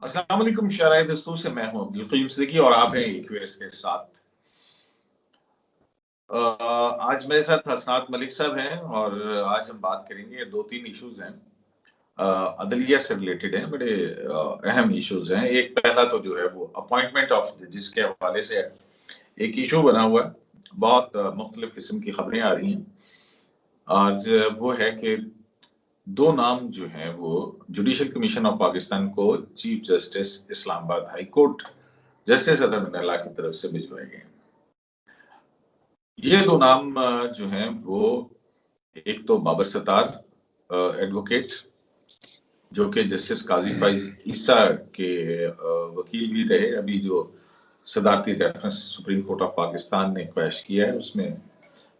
अस्सलाम वालेकुम शायराए दोस्तों से मैं हूं अब्दुल क़य्यूम सिद्दीकी और आप हैं एक्यूएस के साथ। आज मेरे साथ हसनात मलिक साहब हैं और आज हम बात करेंगे 2-3 इश्यूज हैं। अदलिया से रिलेटेड हैं, बड़े अहम इश्यूज हैं। एक पहला तो जो है वो अपॉइंटमेंट ऑफ जजेस के हवाले से एक इशू बना हुआ है। बहुत मुख्तलिफ किस्म की खबरें आ रही हैं। आज वो है कि 2 नाम जो हैं वो जुडिशल कमीशन ऑफ पाकिस्तान को chief justice Islamabad high court justice other Minallah की तरफ से भिजवाए गए। ये 2 नाम जो हैं वो एक तो बाबर सत्तार एडवोकेट जो कि जस्टिस काजी फैज ईसा के वकील भी रहे। अभी जो सदारती reference supreme court of Pakistan ने क्वैश किया है उसमें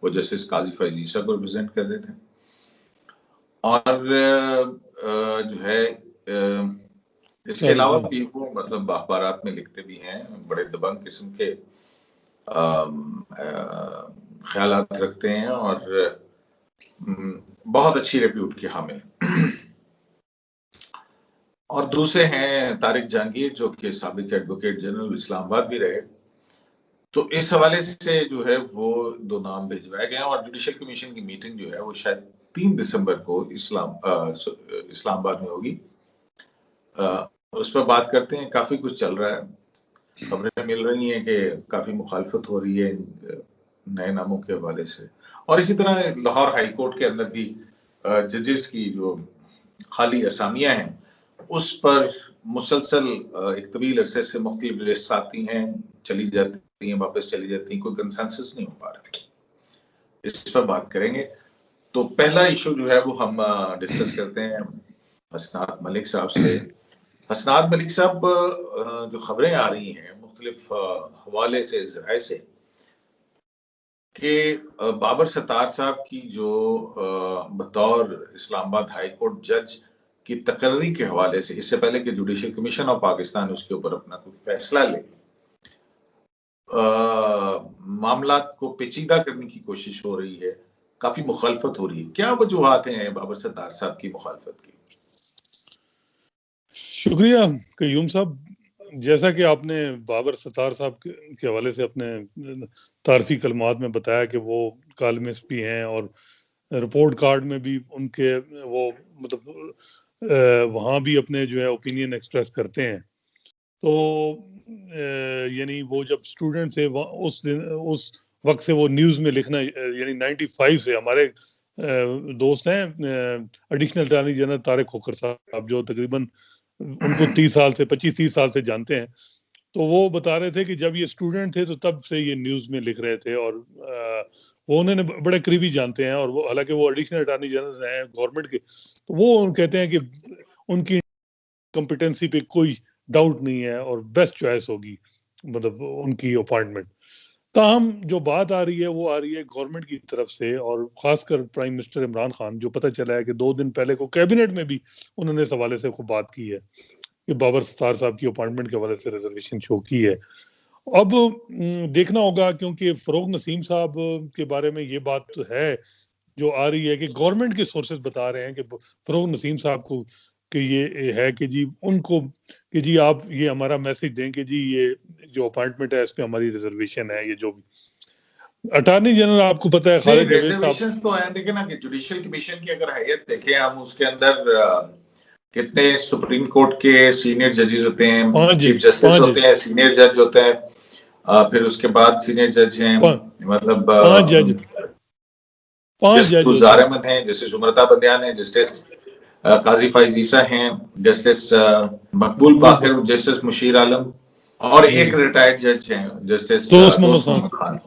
वो जस्टिस काजी फैज ईसा को रिप्रेजेंट कर रहे थे। और जो है इसके अलावा भी वो मतलब अखबारात में लिखते भी हैं, बड़े दबंग किस्म के ख्यालात रखते हैं और बहुत अच्छी रेप्यूट के हामिल। और दूसरे हैं तारिक जहांगीर जो कि साबिक एडवोकेट जनरल इस्लामाबाद भी रहे। तो इस हवाले से जो है वो 2 नाम भिजवाए गए और जुडिशल कमीशन की मीटिंग जो है वो शायद 3 दिसंबर को इस्लामाबाद में होगी। उस पर बात करते हैं। काफी कुछ चल रहा है, खबरें मिल रही हैं कि काफी मुखालफत हो रही है नए नामों के हवाले से। और इसी तरह लाहौर हाई कोर्ट के अंदर भी जजेस की जो खाली असामियां हैं उस पर मुसलसल एक तवील अरसे से मुख्तलिफ लिस्ट आती हैं, चली जाती हैं, वापस चली जाती हैं, कोई कंसेंसस नहीं हो पा रहा। इस पर बात करेंगे। तो पहला इशू जो है वो हम डिस्कस करते हैं हसनात मलिक साहब से। हसनात मलिक साहब, जो खबरें आ रही हैं मुख्तलिफ हवाले से ज़राए से कि बाबर सत्तार साहब की जो बतौर इस्लामाबाद हाई कोर्ट जज की तकर्री के हवाले से, इससे पहले कि जुडिशल कमीशन ऑफ पाकिस्तान उसके ऊपर अपना कोई फैसला ले, मामला को पेचीदा करने की कोशिश हो रही है, काफी मुखालफत हो रही है। क्या वजूहात हैं बाबर सत्तार साहब की मुखालफत की? शुक्रिया क़य्यूम साहब। जैसा कि आपने बाबर सत्तार साहब के हवाले से अपने तारफी कलमात में बताया कि वो कॉलमिस्ट भी हैं और रिपोर्ट कार्ड में भी उनके वो मतलब वहाँ भी अपने जो है ओपिनियन एक्सप्रेस करते हैं। तो यानी वो जब स्टूडेंट थे उस वक्त से वो न्यूज़ में लिखना, यानी 95 से हमारे दोस्त हैं additional attorney general Tariq Khokhar साहब जो तकरीबन उनको 25-30 साल से जानते हैं। तो वो बता रहे थे कि जब ये स्टूडेंट थे तो तब से ये न्यूज़ में लिख रहे थे और वो उन्हें बड़े करीबी जानते हैं और वो हालांकि वो एडिशनल अटॉर्नी जनरल हैं गवर्नमेंट के। तो वो कहते हैं कि उनकी कॉम्पिटेंसी पे कोई डाउट नहीं है और बेस्ट चॉइस होगी मतलब उनकी अपॉइंटमेंट। ताहम जो बात आ रही है वो आ रही है गवर्नमेंट की तरफ से और खासकर प्राइम मिनिस्टर इमरान खान, जो पता चला है कि 2 दिन पहले को कैबिनेट में भी उन्होंने इस हवाले से खूब बात की है कि बाबर सत्तार साहब की अपॉइंटमेंट के हवाले से रिजर्वेशन शो की है। अब देखना होगा क्योंकि फरोग नसीम साहब के बारे में ये बात है जो आ रही है कि गवर्नमेंट के सोर्सेज बता रहे हैं कि फरोग नसीम साहब को कि ये है कि जी उनको कि जी आप ये हमारा मैसेज दें कि जी ये जो अपॉइंटमेंट है इस पे हमारी रिजर्वेशन है। ये जो अटॉर्नी जनरल आपको पता है खालिद जावेद साहब तो है। देखिए ना कि जुडिशल कमीशन की अगर हैयत देखें हम, उसके अंदर कितने सुप्रीम कोर्ट के सीनियर जजेस होते हैं, चीफ जस्टिस होते हैं, सीनियर जज होते हैं, फिर उसके बाद सीनियर जज हैं, मतलब 5 जज गुलजार अहमद हैं, जस्टिस उमरता बंदियान हैं, जस्टिस काजी फैज ईसा हैं, जस्टिस मकबूल बाकर, जस्टिस मुशीर आलम और एक रिटायर्ड जज हैं जस्टिस मोहम्मद खान।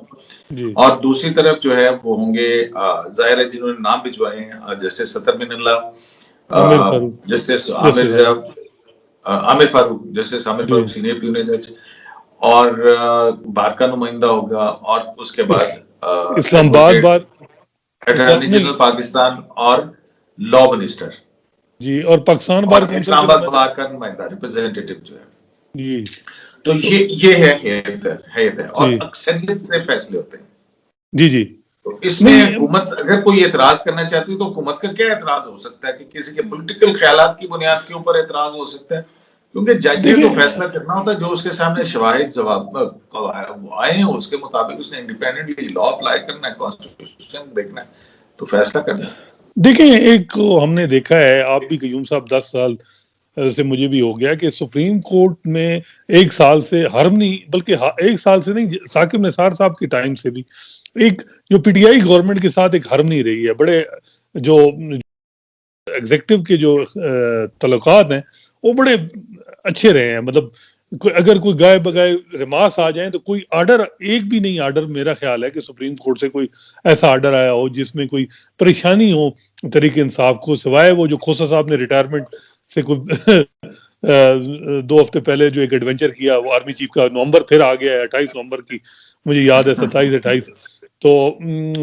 और दूसरी तरफ जो है वो होंगे जाहिर है जिन्होंने नाम भिजवाए हैं जस्टिस सतर Minallah, justice Aamir Farooq, justice Aamir Farooq senior प्यूनल जज और बार का नुमाइंदा होगा और उसके बाद इस्लामाबाद अटॉर्नी जनरल पाकिस्तान और लॉ मिनिस्टर जी और पाकिस्तान बार इस्लामाबाद बार का नुमाइंदा रिप्रेजेंटेटिव जो है जी। तो ये है हैयत है और अक्सरियत से फैसले होते हैं। जी जी। तो इसमें हुकूमत अगर कोई एतराज करना चाहती है तो हुकूमत का क्या एतराज हो सकता है कि किसी के पॉलिटिकल ख्यालात की बुनियाद के ऊपर एतराज हो सकता है। क्योंकि जज ने तो देखिए फैसला करना होता है, जो उसके सामने शवाहिद जवाब आए हैं उसके मुताबिक उसने इंडिपेंडेंटली लॉ अप्लाई करना है, कॉन्स्टिट्यूशन देखना है, तो फैसला करना है। देखिए एक हमने देखा है, आप भी कयूम साहब 10 साल से मुझे भी हो गया कि सुप्रीम कोर्ट में एक साल से हार्मनी, बल्कि एक साल से नहीं, साकिब निसार साहब के टाइम से भी एक जो पीटीआई गवर्नमेंट के साथ एक हार्मनी रही है। बड़े जो एग्जीक्यूटिव के जो तल्लुकात हैं वो बड़े अच्छे रहे हैं। मतलब अगर कोई गाय बगाए रिमास आ जाए तो कोई आर्डर, एक भी नहीं आर्डर मेरा ख्याल है कि सुप्रीम कोर्ट से कोई ऐसा आर्डर आया हो जिसमें कोई परेशानी हो तरीके इंसाफ को, सिवाय वो जो खोसा साहब ने रिटायरमेंट से कोई 2 हफ्ते पहले जो एक एडवेंचर किया, वो आर्मी चीफ का नवंबर फिर आ गया है 28 नवंबर की, मुझे याद है 27-28, तो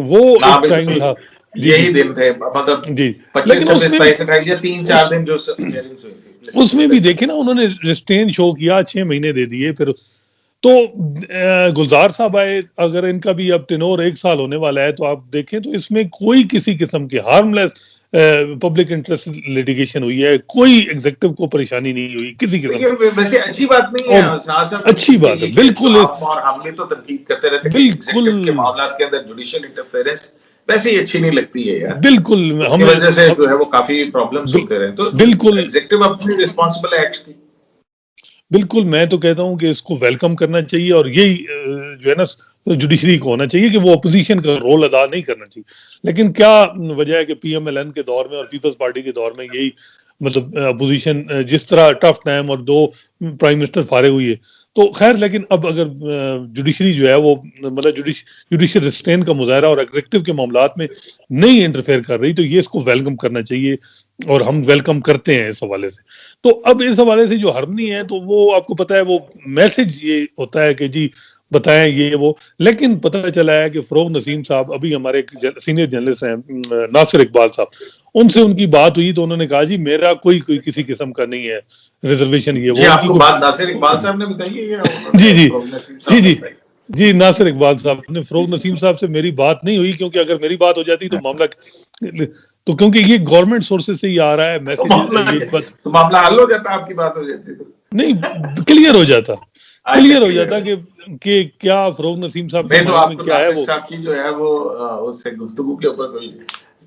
वो एक टाइम था। जी यही जी दिन थे, मतलब जी। 25 26 27 28 या 3-4 दिन जो hearings हुई थी। उसमें भी देखे ना, उन्होंने रिस्ट्रेन शो किया, 6 महीने दे दिए फिर। तो गुलजार साहब आए, अगर इनका भी अब टेनोर 1 साल होने वाला है, तो आप देखें तो इसमें कोई किसी किस्म की हार्मलेस पब्लिक इंटरेस्ट लिटिगेशन हुई है, कोई एग्जीक्यूटिव को परेशानी नहीं हुई किसी किस्म ये की। वैसे अच्छी बात नहीं है, और अच्छी बात है, बिल्कुल आप और हम भी तो तनकीद करते रहते हैं कि एग्जीक्यूटिव के मामलों के अंदर जुडिशियल इंटरफेरेंस वैसे ही अच्छी नहीं लगती है यार। बिल्कुल उसकी वजह से जो है वो काफी प्रॉब्लम्स होते रहे, तो बिल्कुल एग्जीक्यूटिव अपनी रिस्पांसिबल एक्ट की। बिल्कुल, मैं तो कहता हूं कि इसको वेलकम करना चाहिए, और यही जो है ना जुडिशरी को होना चाहिए कि वो अपोजिशन का रोल अदा नहीं करना चाहिए। लेकिन क्या वजह है कि पीएमएलएन के दौर में और पीपल्स पार्टी के दौर में यही, मतलब अपोजिशन जिस तरह टफ टाइम और 2 प्राइम मिनिस्टर फारे हुई है, तो खैर। लेकिन अब अगर जुडिशरी जो है वो, मतलब जुडिशियल रिस्ट्रेन का मुजाहरा और एग्जीक्यूटिव के मामलात में नहीं इंटरफेयर कर रही, तो ये इसको वेलकम करना चाहिए, और हम वेलकम करते हैं इस हवाले से। तो अब इस हवाले से जो हार्मनी है, तो वो आपको पता है, वो मैसेज ये होता है कि जी बताएं ये वो। लेकिन पता चला है कि फरोग नसीम साहब, अभी हमारे सीनियर जर्नलिस्ट हैं नासिर इकबाल साहब, उनसे उनकी बात हुई तो उन्होंने कहा जी मेरा कोई किसी किस्म का नहीं है रिजर्वेशन, ये वो। आपको बात नासिर इकबाल साहब ने बताई है? जी जी जी जी जी, नासिर इकबाल साहब ने, फरोग नसीम साहब से मेरी बात नहीं हुई, क्योंकि अगर मेरी बात हो जाती तो मामला, तो क्योंकि ये गवर्नमेंट सोर्सेज से ही आ रहा है मैसेज, तो मामला हल हो जाता, आपकी बात हो जाती तो नहीं, क्लियर हो जाता, क्लियर हो जाता कि क्या फरोग नसीम साहब के माइंड में क्या है। वो साहब की जो है वो उससे गुफ्तगू के ऊपर कोई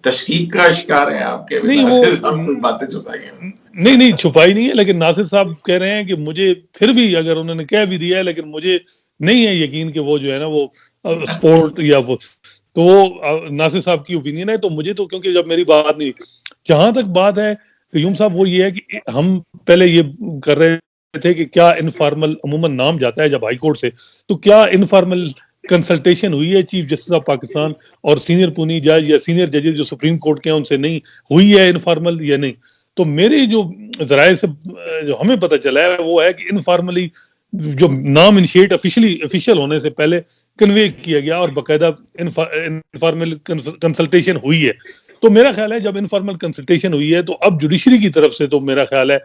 तशकीक का शिकार है आपके? नहीं, वो बातें छुपाई हैं? नहीं छुपाई नहीं है, लेकिन नासिर साहब कह रहे हैं कि मुझे फिर भी, अगर उन्होंने कह भी दिया है, लेकिन मुझे नहीं है यकीन कि वो जो है ना वो स्पोर्ट या वो, तो वो नासिर साहब की ओपिनियन है। तो मुझे तो, क्योंकि जब मेरी बात नहीं, जहां तक बात है यूम साहब, वो ये है कि हम पहले ये कर रहे थे कि क्या इनफॉर्मल, अमूमन नाम जाता है जब हाई कोर्ट से, तो क्या इनफॉर्मल कंसल्टेशन हुई है चीफ जस्टिस ऑफ पाकिस्तान और सीनियर पुनी जज या सीनियर जजेस जो सुप्रीम कोर्ट के हैं उनसे नहीं हुई है इनफॉर्मल या नहीं? तो मेरे जो जराये से जो हमें पता चला है वो है कि इनफॉर्मली जो नाम इनिशिएट ऑफिशियल होने से पहले कन्वे किया गया और बाकायदा इनफॉर्मल कंसल्टेशन हुई है। तो मेरा ख्याल है जब इनफॉर्मल कंसल्टेशन हुई है, तो अब जुडिशरी की तरफ से तो मेरा ख्याल है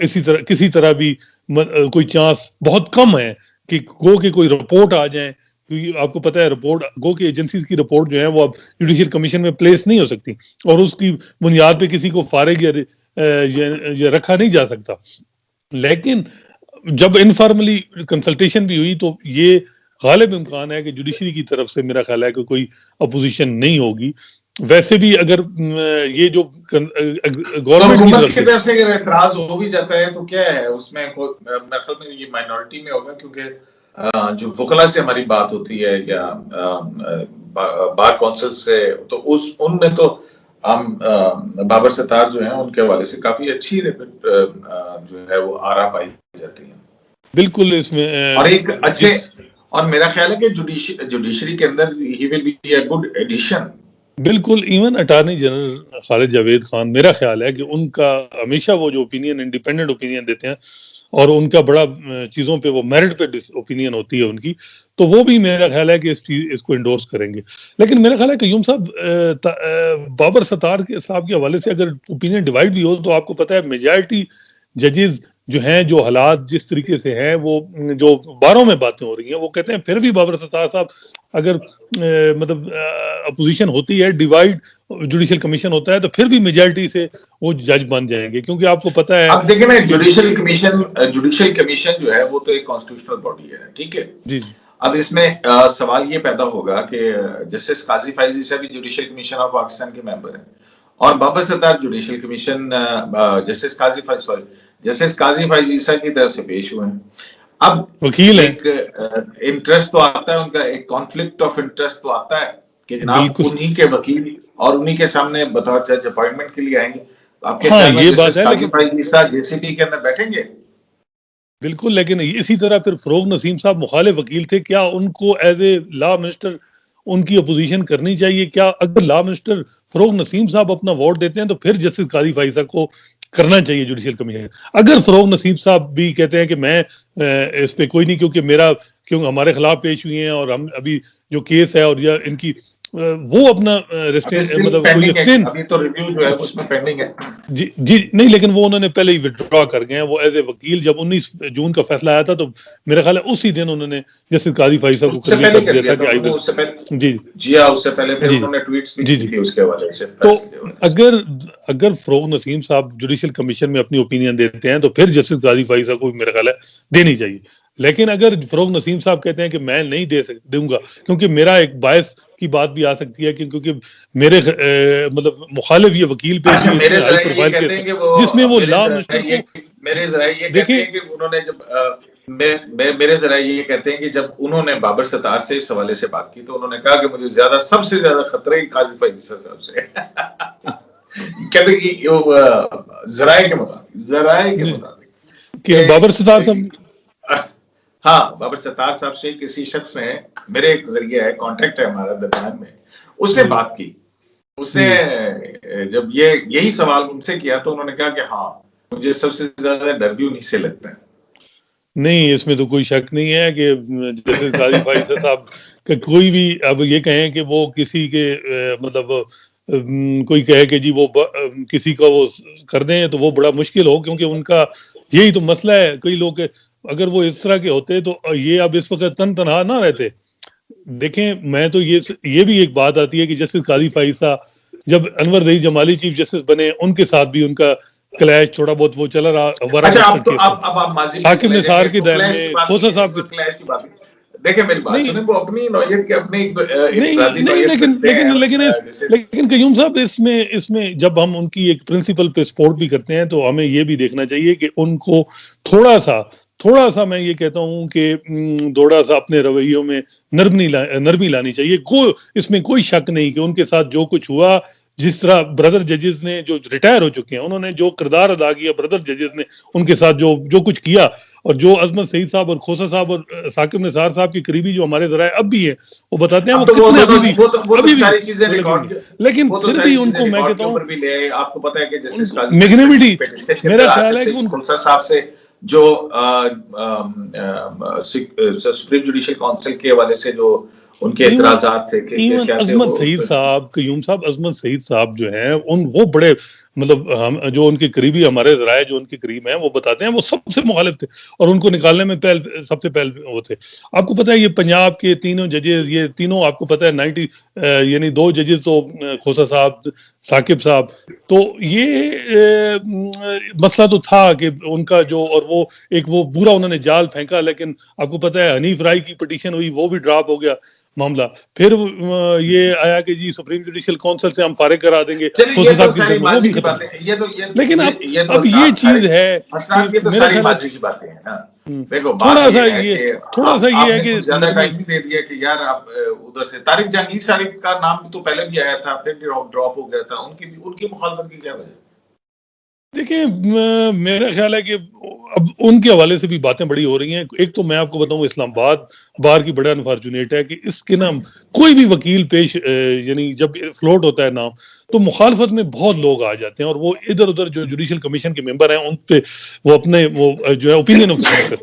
इसी तरह किसी तरह भी कोई चांस बहुत कम है कि गो के कोई रिपोर्ट आ जाए, क्योंकि आपको पता है रिपोर्ट, गो की एजेंसीज की रिपोर्ट जो है वो अब जुडिशियल कमीशन में प्लेस नहीं हो सकती, और उसकी बुनियाद पे किसी को फारिग या रखा नहीं जा सकता। लेकिन जब इनफॉर्मली कंसल्टेशन भी हुई, तो ये गालिब इम्कान है कि जुडिशरी की तरफ से मेरा ख्याल है कि कोई अपोजिशन नहीं होगी। वैसे भी अगर ये जो गवर्नमेंट की तरफ से अगर एतराज हो भी जाता है तो क्या है उसमें, मेरे ख्याल में ये माइनॉरिटी में होगा, क्योंकि जो वकला से हमारी बात होती है या बार काउंसिल से, तो उनमें तो हम बाबर सत्तार जो है उनके हवाले से काफी अच्छी जो है वो आरा पाई जाती है। बिल्कुल, इसमें और एक अच्छे, और मेरा ख्याल है कि जुडिशरी के अंदर ही will be a good addition. बिल्कुल, even attorney general Khalid Javed Khan, मेरा ख्याल है कि उनका हमेशा वो जो ओपिनियन, इंडिपेंडेंट ओपिनियन देते हैं, और उनका बड़ा चीजों पे वो मेरिट पे ओपिनियन होती है उनकी, तो वो भी मेरा ख्याल है कि इसको इंडोर्स करेंगे। लेकिन मेरा ख्याल है कि यूम साहब, बाबर सत्तार के साहब के हवाले से अगर ओपिनियन डिवाइड भी हो, तो आपको पता है मेजॉरिटी जजेस जो हैं, जो हालात जिस तरीके से हैं, वो जो बारों में बातें हो रही हैं, वो कहते हैं फिर भी बाबर सत्तार साहब अगर मतलब अपोजिशन होती है, डिवाइड जुडिशियल कमीशन होता है, तो फिर भी मेजॉरिटी से वो जज बन जाएंगे, क्योंकि आपको पता है। अब देखिए ना, जुडिशियल कमीशन जो है वो तो एक कॉन्स्टिट्यूशनल बॉडी है, ठीक है जी अब इसमें सवाल ये पैदा होगा कि जस्टिस काजी फैज ईसा भी जुडिशियल कमीशन ऑफ पाकिस्तान के मेंबर हैं, और Babar Sattar judicial commission justice Qazi Faez Isa की तरफ से पेश हुए हैं। अब वकील है, एक इंटरेस्ट तो आता है उनका, एक कॉन्फ्लिक्ट ऑफ इंटरेस्ट तो आता है कि जनाब उन्हीं के वकील और उन्हीं के सामने बतौर जज अपॉइंटमेंट के लिए आएंगे, तो आपके ख्याल में ये बात जस्टिस है, काजी लेकिन फैज ईसा जेसीपी के अंदर बैठेंगे? बिल्कुल, लेकिन इसी तरह फिर फरोग नसीम साहब मुखालिफ वकील थे, क्या उनको एज ए लॉ मिनिस्टर उनकी अपोजिशन करनी चाहिए? क्या अगर लॉ मिनिस्टर फरोग नसीम साहब अपना वोट देते हैं तो फिर जस्टिस काजी फाइजा को करना चाहिए जुडिशियल कमीशन? अगर फरोग नसीम साहब भी कहते हैं कि मैं इस पे कोई नहीं, क्योंकि हमारे खिलाफ पेश हुई हैं और हम अभी जो केस है और या इनकी वो अपना मतलब अभी तो रिव्यू जो है उसमें पेंडिंग है। जी नहीं, लेकिन वो उन्होंने पहले ही विड्रॉ कर गए हैं। वो एज ए वकील जब 19 जून का फैसला आया था तो मेरा ख्याल है उसी दिन उन्होंने जस्टिस काजी फाइजा को कर दिया था कि आई विल। जी हाँ, उससे पहले फिर उन्होंने ट्वीट्स भी की थी उसके हवाले से। तो अगर फरोग नसीम साहब जुडिशियल कमीशन में अपनी ओपिनियन देते हैं तो फिर जस्टिस काजी फाइजा को मेरा ख्याल है देनी चाहिए। लेकिन अगर फरोग नसीम साहब कहते हैं कि मैं नहीं दूंगा, क्योंकि मेरा एक बायस की बात भी आ सकती है, क्योंकि मेरे मतलब मुखालिफ ये वकील पेश हुए हाई प्रोफाइल केस जिसमें वो लॉ मिनिस्टर को मेरे जरा ये कहते हैं कि उन्होंने जब मेरे जरा ये कहते हैं कि जब उन्होंने बाबर सत्तार से इस हवाले से बात की तो उन्होंने कहा कि मुझे सबसे ज्यादा खतरा ही काजी फैज ईसा साहब से कहते कि जराए के मुताबिक कि बाबर सत्तार साहब, हाँ, बाबर सत्तार साहब से किसी शख्स ने, मेरे एक जरिए है, कांटेक्ट है हमारा दरमियान में, उससे बात की। उसने जब यही सवाल उनसे किया तो उन्होंने कहा कि हाँ, मुझे सबसे ज्यादा डर भी उन्हीं से लगता है। नहीं, इसमें तो कोई शक नहीं है कि जैसे काजी फैज साहब का कोई भी अब ये कहें कि वो किसी के मतलब कोई कहे कि जी वो किसी का वो कर दें तो वो बड़ा मुश्किल हो, क्योंकि उनका यही तो मसला है। कई लोग अगर वो इस तरह के होते तो ये अब इस वक्त तनहा ना रहते। देखें, मैं तो ये भी एक बात आती है कि जस्टिस काजी फैजा जब Anwar rice Jamali chief justice बने उनके साथ भी उनका क्लैश थोड़ा बहुत वो चला रहा। अच्छा, आप साकिब निसार के दायरे में खोसा साहब के क्लैश की बात देखिए, मेरी बात सुने, वो अपनी नौयत के अपने लेकिन कयूम साहब इसमें जब हम उनकी एक प्रिंसिपल पे सपोर्ट भी करते हैं तो हमें ये भी देखना चाहिए कि उनको थोड़ा सा मैं ये कहता हूं कि थोड़ा सा अपने रवैयों में नरमी लानी चाहिए। इसमें कोई शक नहीं कि उनके साथ जो कुछ हुआ, जिस तरह ब्रदर जजेस ने जो रिटायर हो चुके हैं उन्होंने जो किरदार अदा किया, ब्रदर जजेस ने उनके साथ जो कुछ किया, और जो अजमत सईद साहब और खोसा साहब और साकिब निसार साहब के करीबी जो हमारे जराए अब भी हैं वो बताते हैं वो कितने अभी भी सारी चीजें रिकॉर्ड, लेकिन फिर भी उनको मैं कहता हूँ आपको पता है कि जस्टिस मैग्नेमिटी मेरा ख्याल है कि खोसा साहब से जो सुप्रीम जुडिशियल काउंसिल के हवाले से जो उनके एतराजात थे कि अजमत सईद साहब, कयूम साहब, अजमत सईद साहब जो हैं वो बड़े मतलब हम जो उनके करीबी हमारे जराए जो उनके करीब हैं वो बताते हैं वो सबसे मुखालिफ थे और उनको निकालने में सबसे पहले वो थे। आपको पता है ये पंजाब के तीनों जजेस, ये तीनों आपको पता है 90 यानी 2 जजेस तो खोसा साहब, साकिब साहब, तो ये मसला तो था कि उनका जो और वो बुरा उन्होंने जाल फेंका, लेकिन आपको पता है हनीफ राय की पिटीशन हुई, वो भी ड्रॉप हो गया मामला। फिर ये आया कि जी सुप्रीम जुडिशियल काउंसिल से हम फारिग करा देंगे, लेकिन अब ये चीज है थोड़ा सा ये है कि ज्यादा टाइम दे दिया कि यार आप उधर से तारिक जहांगीर साहब का नाम तो पहले भी आया था, फिर ड्रॉप हो गया था, उनकी मुखालफत की क्या वजह? देखिए, मेरा ख्याल है कि अब उनके हवाले से भी बातें बड़ी हो रही हैं। एक तो मैं आपको बताऊं इस्लामाबाद बार की बड़ा अनफॉर्चुनेट है कि इसके नाम कोई भी वकील पेश यानी जब फ्लोट होता है नाम तो मुखालफत में बहुत लोग आ जाते हैं और वो इधर उधर जो जुडिशियल कमीशन के मेंबर हैं उन पे वो अपने वो जो है ओपिनियन ऑफ करते।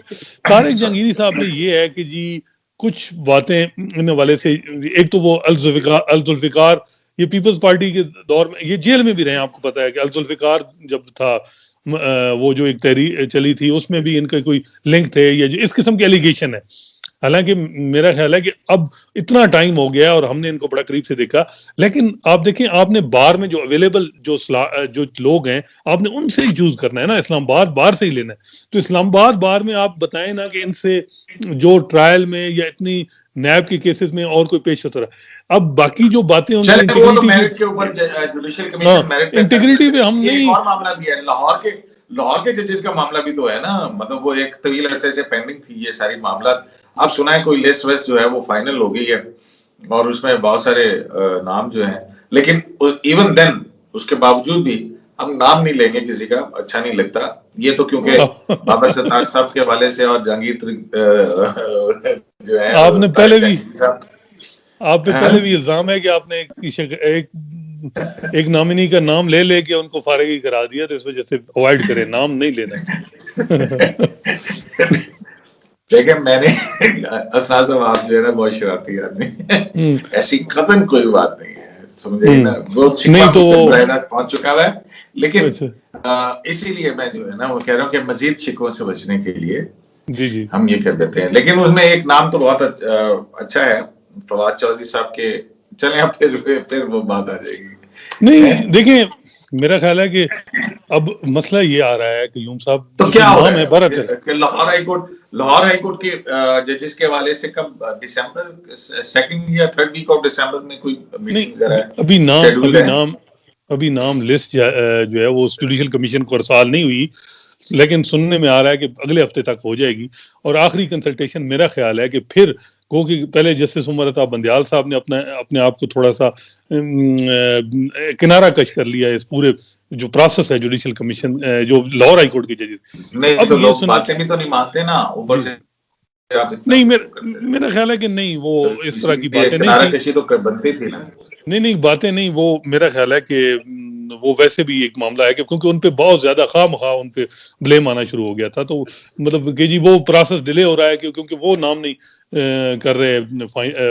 तारिक जहांगीरी साहब में ये है कि जी कुछ बातें इन हवाले से, एक तो वो अल-जुल्फिकार ये पीपल्स पार्टी के दौर में ये जेल में भी रहे। आपको पता है कि अल-जुल्फिकार जब था वो जो एक तहरीक चली थी उसमें भी इनका कोई लिंक थे, या जो इस किस्म के एलिगेशन है। हालांकि मेरा ख्याल है कि अब इतना टाइम हो गया और हमने इनको बड़ा करीब से देखा, लेकिन आप देखें, आपने बार में जो अवेलेबल जो लोग हैं, आपने उनसे ही चूज करना है ना, इस्लामाबाद बार से ही लेना है। तो इस्लामाबाद बार में आप बताएं ना कि इनसे जो ट्रायल में या इतनी नैब के केसेस में और कोई पेश होता रहा। अब बाकी जो बातें उनकी मेरिट के ऊपर जुडिशियल कमीशन मेरिट पे इंटीग्रिटी पे हम नहीं, एक और मामला भी है, लाहौर के जजेस का मामला भी तो है ना, मतलब वो एक तवील अरसे से पेंडिंग थी ये सारी मामला। अब सुना है कोई लिस्ट वेस्ट जो है वो फाइनल हो गई है और उसमें बहुत सारे नाम जो हैं, लेकिन इवन देन उसके बावजूद भी हम नाम नहीं लेंगे किसी का, अच्छा नहीं लगता ये तो, क्योंकि बाबर सत्तार साहब के हवाले से और जहांगीर जो है, आपने पहले भी आप पे पहले भी इल्जाम है कि आपने एक नॉमिनी का नाम ले लेके उनको फारिगी करा दिया, तो इस वजह से अवॉइड करें, नाम नहीं लेना। देखिए मैंने असना साहब, आप जो है ना बहुत शरारती आदमी, ऐसी कतन कोई बात नहीं है, समझे ना, वो शिकवा तो पहुंच चुका है, लेकिन इसीलिए मैं जो है ना वो कह रहा हूँ कि मजीद शिकवों से बचने के लिए जी हम ये कर देते हैं। लेकिन उसमें एक नाम तो बहुत अच्छा है, फवाद चौधरी साहब के, चलें अब फिर वो बात आ जाएगी। नहीं देखिए, मेरा ख्याल है कि अब मसला ये आ रहा है कि यूम साहब तो क्या हो रहा है लाहौर हाईकोर्ट के जजेस के हवाले से कब दिसंबर सेकंड या थर्ड वीक ऑफ दिसंबर में कोई मीटिंग वगैरह है? अभी नाम लिस्ट जो है वो जुडिशियल कमीशन को अरसाल नहीं हुई, लेकिन सुनने में आ रहा है कि अगले हफ्ते तक हो जाएगी। और आखिरी कंसल्टेशन मेरा ख्याल है कि फिर क्योंकि पहले जस्टिस उमर अता बंदियाल साहब ने अपने आप को थोड़ा सा किनारा कश कर लिया इस पूरे जो प्रोसेस है जुडिशियल कमीशन, जो लाहौर हाई कोर्ट के जजेस। नहीं तो लोग बातें भी तो नहीं मानते ना ऊपर से, नहीं मेरा ख्याल है कि नहीं, वो इस तरह की बातें नहीं, तो बनती थी ना, नहीं बातें नहीं, वो मेरा ख्याल है कि वो वैसे भी एक मामला है कि क्योंकि उन पे बहुत ज्यादा खामखा उन पे ब्लेम आना शुरू हो गया था, तो मतलब कि जी वो प्रोसेस डिले हो रहा है क्योंकि वो नाम नहीं कर रहे,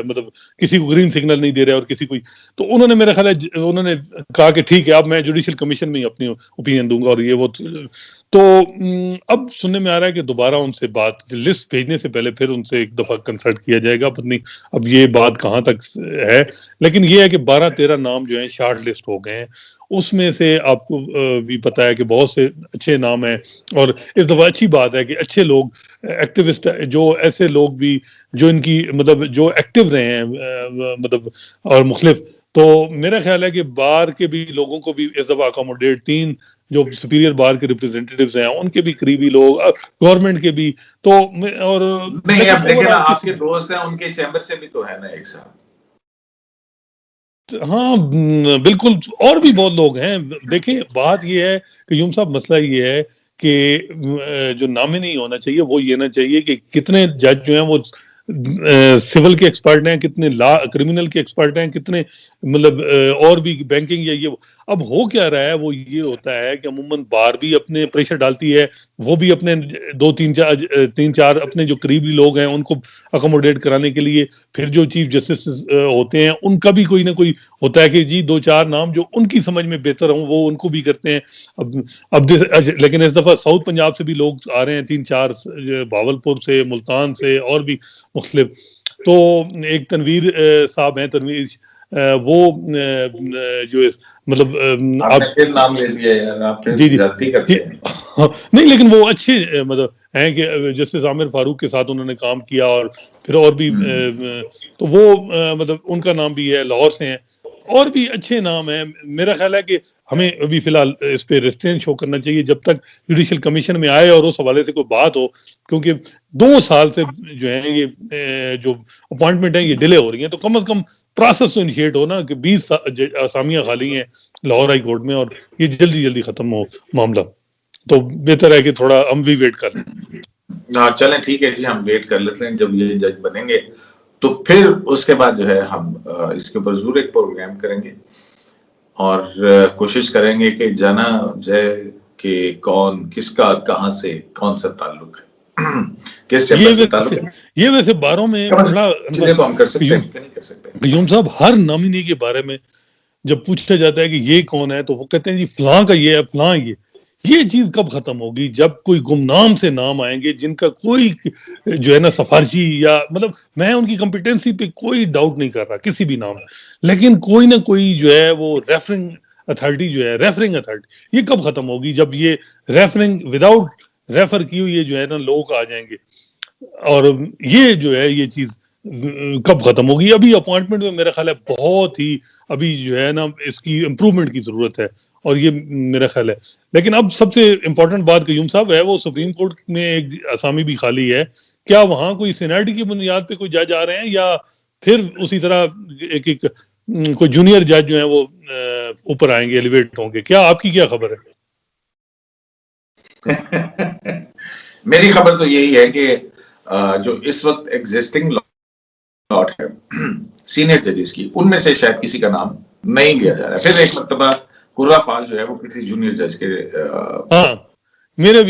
मतलब किसी को ग्रीन सिग्नल नहीं दे रहे और किसी को, तो उन्होंने मेरा ख्याल है उन्होंने कहा कि ठीक है अब मैं जुडिशियल कमीशन में ही अपनी ओपिनियन दूंगा और ये वो। तो अब सुनने में आ रहा है कि दोबारा उनसे बात, लिस्ट भेजने से पहले फिर उनसे एक दफा कंसल्ट किया जाएगा, पत्नी अब ये बात कहाँ तक है। लेकिन ये है कि 12-13 नाम जो है शॉर्ट लिस्ट हो गए हैं, उसमें से आपको भी पता है कि बहुत से अच्छे नाम हैं, और इस दफा अच्छी बात है कि अच्छे लोग एक्टिविस्ट, जो ऐसे लोग भी जो इनकी मतलब जो एक्टिव रहे हैं मतलब और मुख्तलिफ, तो मेरा ख्याल है कि बार के भी लोगों को भी इस दफा अकोमोडेट, 3 जो सुपीरियर बार के रिप्रेजेंटेटिव्स हैं उनके भी करीबी लोग, गवर्नमेंट के भी, तो और नहीं अब देखिए ना, आपके दोस्त हैं उनके चैम्बर से भी तो है ना एक साथ। हाँ बिल्कुल, और भी बहुत लोग हैं। देखिए बात ये है कि यूम साहब, मसला ये है कि जो नामिनी होना चाहिए वो ये ना चाहिए कि कितने जज जो हैं वो सिविल के एक्सपर्ट हैं, कितने लॉ क्रिमिनल के एक्सपर्ट हैं, कितने मतलब और भी बैंकिंग या ये। अब हो क्या रहा है वो ये होता है कि अमूमन बार भी अपने प्रेशर डालती है, वो भी अपने 2-3-4 अपने जो करीबी लोग हैं उनको अकोमोडेट कराने के लिए, फिर जो चीफ जस्टिस होते हैं उनका भी कोई ना कोई होता है कि जी 2-4 नाम जो उनकी समझ में बेहतर हों वो उनको भी करते हैं। अब लेकिन इस दफा साउथ पंजाब से भी लोग आ रहे हैं, 3-4 भावलपुर से, मुल्तान से और भी मुख्तलिफ। तो एक तनवीर साहब हैं, तनवीर वो जो मतलब आप फिर नाम ले लिया यार, आप फिर जाती करते हैं। हाँ, नहीं लेकिन वो अच्छे मतलब हैं कि जस्टिस आमिर फारूक के साथ उन्होंने काम किया, और फिर और भी तो वो मतलब उनका नाम भी है, लाहौर से हैं, और भी अच्छे नाम हैं। मेरा ख्याल है कि हमें अभी फिलहाल इस पे रेस्ट्रेंट शो करना चाहिए जब तक जुडिशियल कमीशन में आए और उस हवाले से कोई बात हो, क्योंकि 2 साल से जो है ये जो अपॉइंटमेंट है ये डिले हो रही है। तो कम से कम प्रोसेस तो इनिशिएट हो ना, कि 20 आसामियां खाली हैं लाहौर हाई कोर्ट में और ये जल्दी खत्म हो मामला, तो बेहतर है कि थोड़ा हम भी वेट कर लें। हाँ चलें ठीक है जी, हम वेट कर लेते हैं, जब ये जज बनेंगे तो फिर उसके बाद जो है हम इसके ऊपर जरूर एक प्रोग्राम करेंगे और कोशिश करेंगे कि जाना जाए कि कौन किसका कहां से कौन सा ताल्लुक है, किस चैम्बर से ताल्लुक है। ये वैसे बारों में बड़ा तो हम कर सकते हैं कि नहीं कर सकते। यूम साहब, हर नॉमिनी के बारे में जब पूछा जाता है कि ये कौन है तो वो कहते हैं जी फलां का ये है, फलां ये चीज कब खत्म होगी? जब कोई गुमनाम से नाम आएंगे जिनका कोई जो है ना सिफारिशी या मतलब मैं उनकी कॉम्पिटेंसी पे कोई डाउट नहीं कर रहा किसी भी नाम, लेकिन कोई ना कोई जो है वो रेफरिंग अथॉरिटी जो है, रेफरिंग अथॉरिटी, ये कब खत्म होगी? जब ये रेफरिंग विदाउट रेफर की हुई ये जो है ना लोग आ जाएंगे, और ये जो है ये चीज कब खत्म होगी? अभी अपॉइंटमेंट में मेरा ख्याल है बहुत ही अभी जो है ना इसकी इम्प्रूवमेंट की जरूरत है, और ये मेरा ख्याल है। लेकिन अब सबसे इम्पोर्टेंट बात कयूम साहब है, वो सुप्रीम कोर्ट में एक असामी भी खाली है, क्या वहां कोई सीनियरिटी की बुनियाद पे कोई जज आ रहे हैं, या फिर उसी तरह एक एक कोई जूनियर जज जो है वो ऊपर आएंगे, एलिवेट होंगे? क्या आपकी क्या खबर है? मेरी खबर तो यही है कि जो इस वक्त एग्जिस्टिंग लॉट है सीनियर जजेस की, उनमें से शायद किसी का नाम नहीं लिया जा रहा है। फिर एक मर्तबा कुर्रा फाल जो है वो किसी जूनियर जज के हाँ, मुझे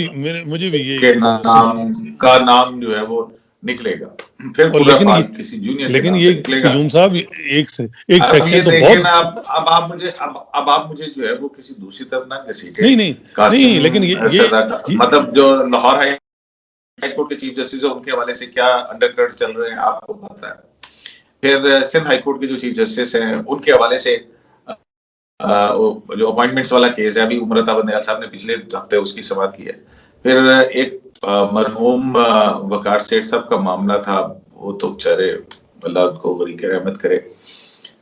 भी ये नाम जो है वो निकलेगा। फिर और लेकिन ये किसी जूनियर लेकिन ये यूम साहब एक सेक्शन तो बहुत अब आप मुझे जो है वो किसी दूसरी तरफ ना घसीटे। नहीं, लेकिन ये मतलब जो लाहौर हाई कोर्ट के चीफ जस्टिस है उनके हवाले से क्या अंडरकट चल रहे हैं आपको पता है। फिर सिंध हाई कोर्ट के जो चीफ जस्टिस हैं उनके हवाले से जो अपॉइंटमेंट्स वाला केस है, अभी उमरता बंदयाल साहब ने पिछले हफ्ते उसकी समाअत की है। फिर एक मरहूम वकार सेठ साहब का मामला था, वो तो बेचारे अल्लाह उनको गरीक रहमत करे।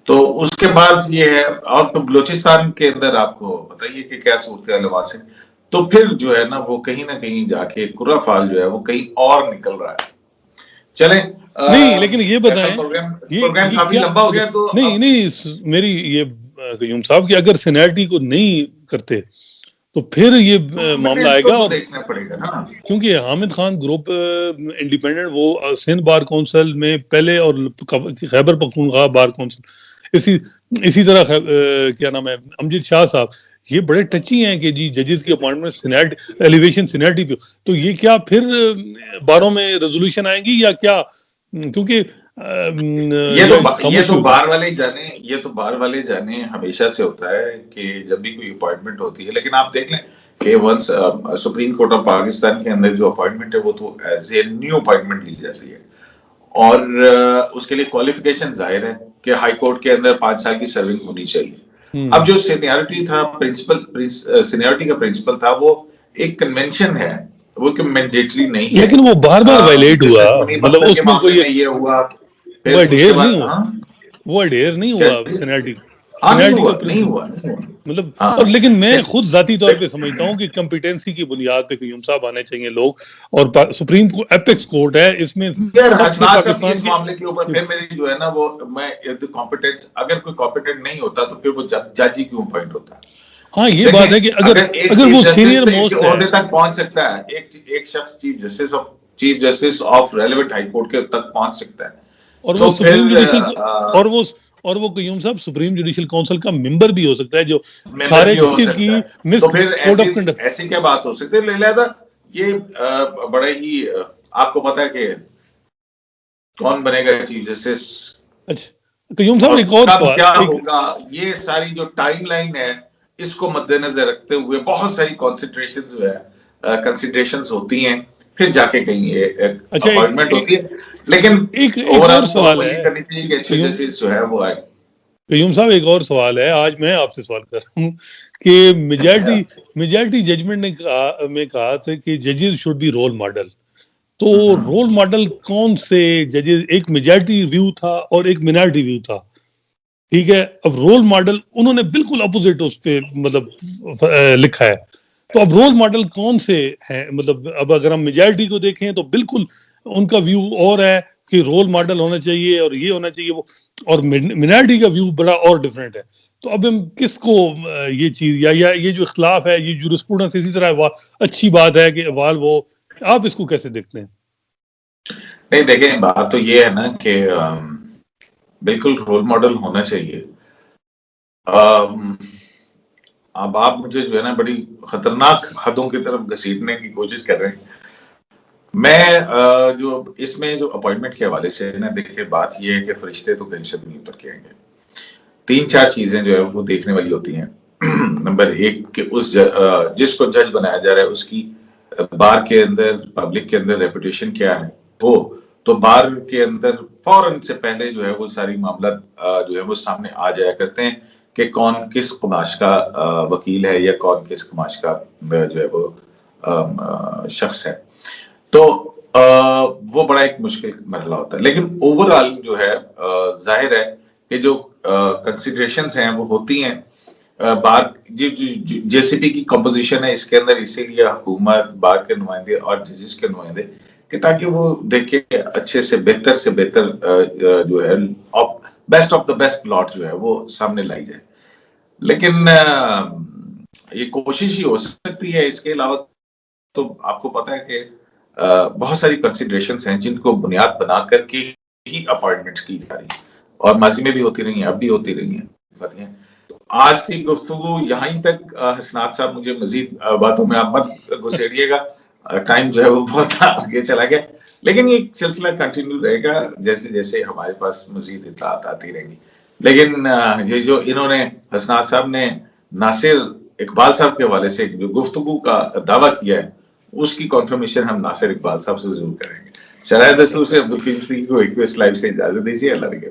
तो उसके बाद ये है, और तो बलोचिस्तान के अंदर आपको बताइए कि क्या सूरत हाल है। तो फिर जो है ना वो कहीं ना कहीं जाके कुर्रा फाल जो है वो कहीं और निकल रहा है। चले नहीं, लेकिन ये बताएं, प्रोग्राम काफी लंबा हो गया तो नहीं मेरी ये कयूम साहब कि अगर सीनियरिटी को नहीं करते तो फिर ये मामला आएगा, और देखना पड़ेगा ना, क्योंकि हामिद खान ग्रुप इंडिपेंडेंट वो सिंध बार काउंसिल में पहले, और खैबर पख्तूनख्वा बार काउंसिल, इसी तरह क्या नाम है अमजद शाह साहब, ये बड़े टची हैं कि जी जजेस की अपॉइंटमेंट सीनियरिटी, एलिवेशन सीनियरिटी पे, तो ये क्या फिर बारों में रेजोल्यूशन आएंगी या क्या? क्योंकि ये तो बाहर वाले जाने हमेशा से होता है कि जब भी कोई अपॉइंटमेंट होती है। लेकिन आप देख लें कि once supreme court of Pakistan के अंदर जो अपॉइंटमेंट है वो तो एज ए न्यू अपॉइंटमेंट ली जाती है, और उसके लिए क्वालिफिकेशन जाहिर है कि हाई कोर्ट के अंदर 5 साल की सर्विंग होनी चाहिए। अब जो सीनियरिटी था, सीनियरिटी का प्रिंसिपल था, वो एक कन्वेंशन है, वो कि मैंडेटरी नहीं है, लेकिन वो बार-बार वायलेट हुआ, मतलब उसमें कोई ये हुआ, वो अडेयर नहीं हुआ सीनियरिटी नहीं हुआ मतलब। और लेकिन मैं खुद जाती तौर पे समझता हूँ कि कॉम्पिटेंसी की बुनियाद पे कयूम साहब आने चाहिए लोग, और सुप्रीम कोर्ट एपेक्स कोर्ट है, इसमें इस मामले के ऊपर फिर मेरी जो है ना वो मैं कॉम्पिटेंस, अगर कोई कॉम्पिटेंट नहीं होता तो फिर वो जज ही क्यों अपॉइंट होता? हाँ, ये बात है कि अगर वो सीनियर मोस्ट ओहदे तक पहुंच सकता है, एक शख्स chief justice of relevant high court के तक पहुंच सकता है, और वो सुप्रीम जुडिशियल और वो कयूम साहब सुप्रीम जुडिशियल काउंसिल का मेंबर भी हो सकता है, जो सारे चीज की मिस कोड ऑफ कंडक्ट। ऐसी क्या बात हो सकती है? लिहाजा ये बड़े ही आपको पता है कि कौन बनेगा चीफ जस्टिस। अच्छा कयूम साहब, एक और सवाल क्या होगा, ये सारी जो टाइमलाइन है इसको मद्देनजर रखते हुए बहुत सारी कंसिडरेशंस होती हैं, फिर जाके कहीं अपॉइंटमेंट होती है। लेकिन एक और सवाल है जो है वो आए। कयूम साहब, एक और सवाल है, आज मैं आपसे सवाल कर रहा हूँ कि मेजॉरिटी जजमेंट ने कहा था कि जजेस शुड बी रोल मॉडल। तो रोल मॉडल कौन से जजेस? एक मेजॉरिटी व्यू था और एक मिनॉरिटी व्यू था, ठीक है। अब रोल मॉडल उन्होंने बिल्कुल अपोजिट उस पे मतलब लिखा है, तो अब रोल मॉडल कौन से हैं? मतलब अब अगर हम मेजॉरिटी को देखें तो बिल्कुल उनका व्यू और है कि रोल मॉडल होना चाहिए और ये होना चाहिए वो, और मिनॉरिटी का व्यू बड़ा और डिफरेंट है। तो अब हम किसको ये चीज या ये जो इख्तिलाफ है, ये जूरिस्प्रूडेंस इसी तरह अच्छी बात है कि अवाल वो, आप इसको कैसे देखते हैं? नहीं देखें, बात तो ये है ना कि बिल्कुल रोल मॉडल होना चाहिए। अब आप मुझे जो है ना बड़ी खतरनाक हदों की तरफ घसीटने की कोशिश कर रहे हैं। मैं जो इसमें जो अपॉइंटमेंट के हवाले से ना, देखिए बात ये है कि फरिश्ते तो कहीं से भी नहीं उतर के आएंगे। 3-4 चीजें जो है वो देखने वाली होती हैं। नंबर एक कि जिसको जज बनाया जा रहा है उसकी बार के अंदर, पब्लिक के अंदर रेपुटेशन क्या है, वो तो बार के अंदर फौरन से पहले जो है वो सारी मामला जो है वो सामने आ जाया करते हैं कि कौन किस कमाश का वकील है या कौन किस कमाश का जो है वो शख्स है। तो वो बड़ा एक मुश्किल मरहला होता है, लेकिन ओवरऑल जो है जाहिर है कि जो कंसिडरेशंस हैं वो होती हैं बार जेसीपी की कंपोजिशन है इसके अंदर, इसीलिए हुकूमत, बार के नुमाइंदे और जजेस के नुमाइंदे कि ताकि वो देखे अच्छे से बेहतर जो है best of the best lot जो है वो सामने लाई जाए। लेकिन ये कोशिश ही हो सकती है, इसके अलावा तो आपको पता है कि बहुत सारी कंसिडरेशंस हैं जिनको बुनियाद बना करके ही अपॉइंटमेंट्स की जा रही है और माजी में भी होती रही हैं, अब भी होती रही हैं। तो आज की गुफ्तगू यहीं तक। हसनात साहब, मुझे मजीद बातों में आप मत घुसेड़िएगा, टाइम जो है वो बहुत आगे चला गया, लेकिन ये सिलसिला कंटिन्यू रहेगा जैसे जैसे हमारे पास मजीद इत्तलात आती रहेंगी। लेकिन ये जो इन्होंने हसनात साहब ने नासिर इकबाल साहब के हवाले से जो गुफ्तगू का दावा किया है उसकी कॉन्फर्मेशन हम नासिर इकबाल साहब से जरूर करेंगे। शरायत रसूल से अब्दुल करीम सिद्दीकी को इक्वेस्ट लाइव से इजाजत दीजिए। अल्लाह के